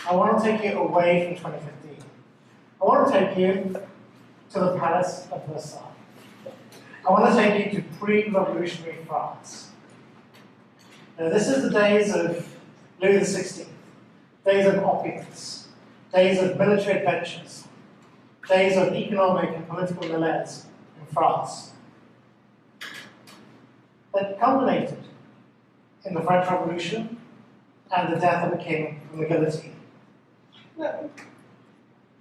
I want to take you away from 2015. I want to take you to the Palace of Versailles. I want to take you to pre-revolutionary France. Now, this is the days of Louis XVI, days of opulence, days of military adventures, days of economic and political malaise in France, that culminated in the French Revolution and the death of the king from the guillotine. The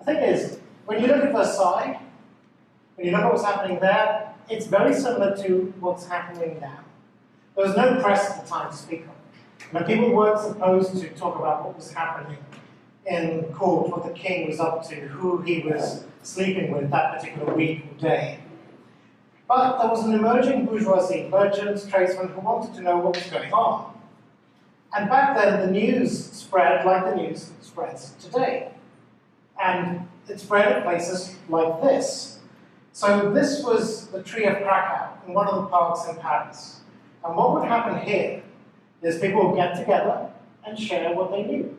thing is, when you look at Versailles, when you look at what's happening there, it's very similar to what's happening now. There was no press at the time to speak of. Now, people weren't supposed to talk about what was happening in court, what the king was up to, who he was sleeping with that particular week or day. But there was an emerging bourgeoisie, merchants, tradesmen, who wanted to know what was going on. And back then, the news spread like the news spreads today. And it spread at places like this. So this was the Tree of Krakow in one of the parks in Paris. And what would happen here is people would get together and share what they knew.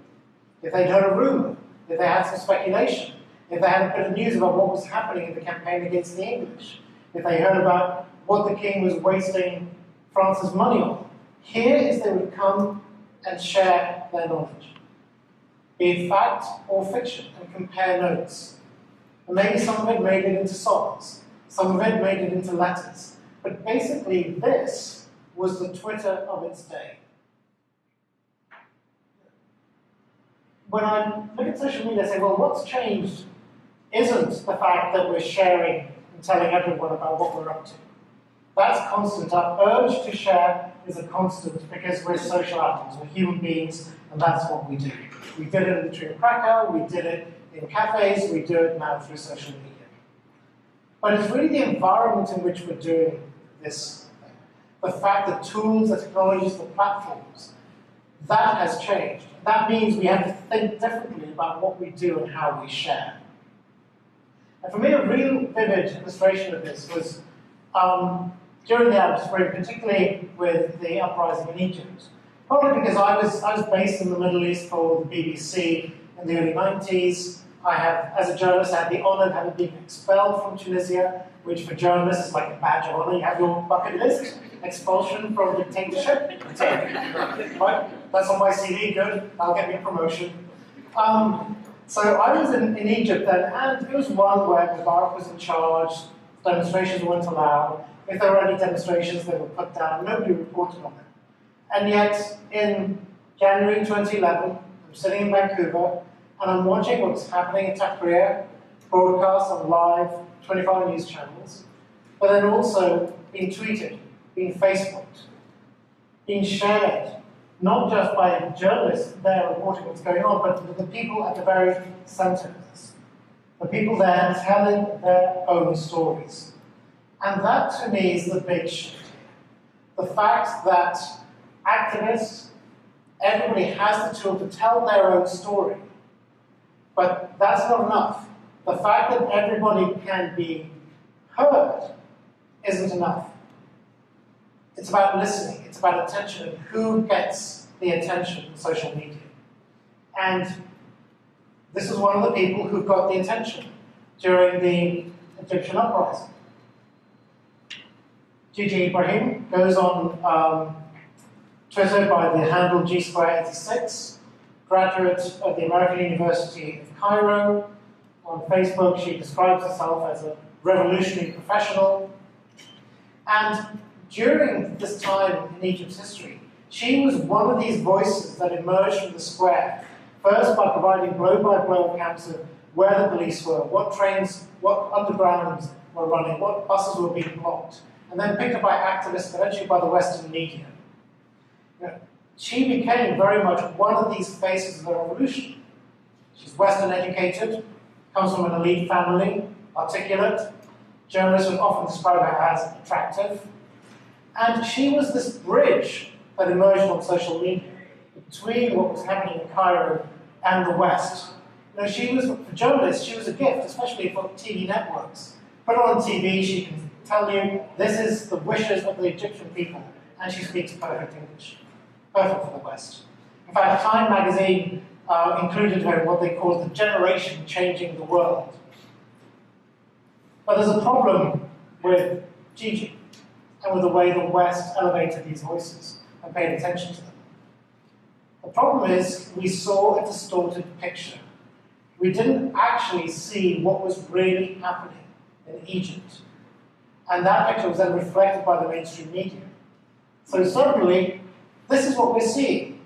If they'd heard a rumor, if they had some speculation, if they had a bit of news about what was happening in the campaign against the English, if they heard about what the king was wasting France's money on, here is they would come and share their knowledge, be it fact or fiction, and compare notes. And maybe some of it made it into songs, some of it made it into letters. But basically this was the Twitter of its day. When I look at social media, I say, well, what's changed isn't the fact that we're sharing and telling everyone about what we're up to. That's constant. Our urge to share is a constant because we're social animals, we're human beings, and that's what we do. We did it in the Tree of Krakow, we did it in cafes, we do it now through social media. But it's really the environment in which we're doing this thing. The fact that tools, the technologies, the platforms, that has changed. That means we have to think differently about what we do and how we share. And for me, a real vivid illustration of this was during the Arab Spring, particularly with the uprising in Egypt. Probably because I was based in the Middle East for the BBC in the early 90s. I have, as a journalist, I had the honor of having been expelled from Tunisia, which for journalists is like a badge of honor. You have your bucket list, expulsion from dictatorship. Right? That's on my CV, good, that'll get me a promotion. So I was in Egypt then, and it was one where Mubarak was in charge, demonstrations weren't allowed. If there were any demonstrations, they were put down, nobody reported on them. And yet, in January 2011, I'm sitting in Vancouver, and I'm watching what's happening in Tahrir, broadcast on live 25 news channels, but then also being tweeted, being Facebooked, being shared, not just by journalists there reporting what's going on, but the people at the very center of this. The people there telling their own stories. And that, to me, is the big shift here. The fact that activists, everybody has the tool to tell their own story. But that's not enough. The fact that everybody can be heard isn't enough. It's about listening, it's about attention, and who gets the attention in social media. And this is one of the people who got the attention during the Egyptian uprising. Gigi Ibrahim goes on Twitter by the handle G286, graduate of the American University of Cairo. On Facebook, she describes herself as a revolutionary professional. And during this time in Egypt's history, she was one of these voices that emerged from the square, first by providing blow-by-blow accounts of where the police were, what trains, what undergrounds were running, what buses were being blocked, and then picked up by activists, eventually by the Western media. She became very much one of these faces of the revolution. She's Western educated, comes from an elite family, articulate. Journalists would often describe her as attractive. And she was this bridge that emerged on social media between what was happening in Cairo and the West. She was, for journalists, she was a gift, especially for TV networks. Put her on TV, she can tell you this is the wishes of the Egyptian people, and she speaks perfect English. Perfect for the West. In fact, Time magazine included in what they call the generation changing the world. But there's a problem with Gigi and with the way the West elevated these voices and paid attention to them. The problem is we saw a distorted picture. We didn't actually see what was really happening in Egypt. And that picture was then reflected by the mainstream media. So suddenly, this is what we're seeing.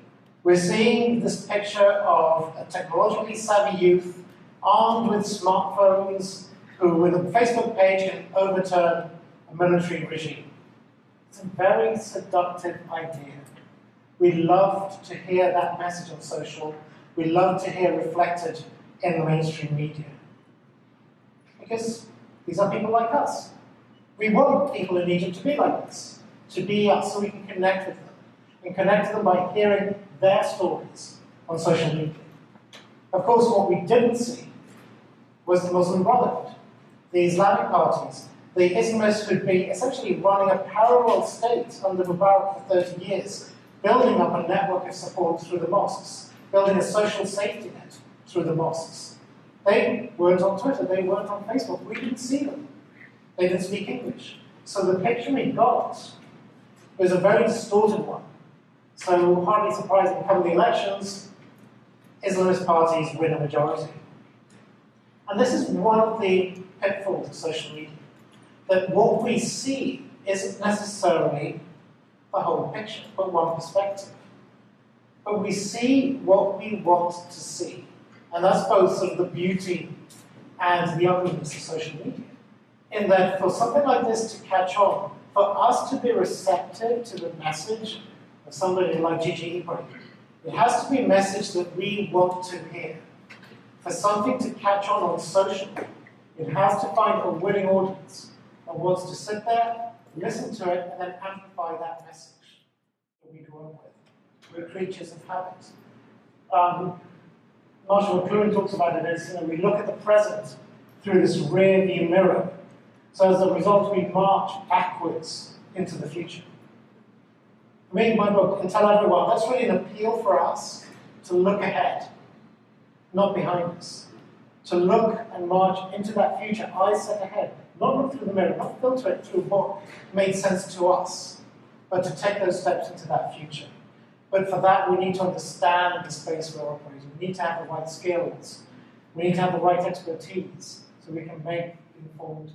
We're seeing this picture of a technologically savvy youth armed with smartphones who, with a Facebook page, can overturn a military regime. It's a very seductive idea. We love to hear that message on social. We love to hear reflected in the mainstream media. Because these are people like us. We want people in Egypt to be like this, to be us, so we can connect with them. And connect with them by hearing their stories on social media. Of course, what we didn't see was the Muslim Brotherhood, the Islamic parties, the Islamists who'd been essentially running a parallel state under Mubarak for 30 years, building up a network of support through the mosques, building a social safety net through the mosques. They weren't on Twitter, they weren't on Facebook, we didn't see them. They didn't speak English. So the picture we got was a very distorted one. So hardly surprising, come the elections, Islamist parties win a majority. And this is one of the pitfalls of social media, that what we see isn't necessarily the whole picture, but one perspective. But we see what we want to see. And that's both sort of the beauty and the ugliness of social media. In that for something like this to catch on, for us to be receptive to the message of somebody like Gigi Ibrahim, it has to be a message that we want to hear. For something to catch on social, it has to find a willing audience that wants to sit there, listen to it, and then amplify that message that we grew up with. We're creatures of habit. Marshall McLuhan talks about it as, we look at the present through this rear view mirror. So as a result, we march backwards into the future. I read my book and tell everyone, that's really an appeal for us to look ahead, not behind us. To look and march into that future, eyes set ahead. Not look through the mirror, not filter it through what made sense to us, but to take those steps into that future. But for that, we need to understand the space we're operating. We need to have the right skills. We need to have the right expertise so we can make informed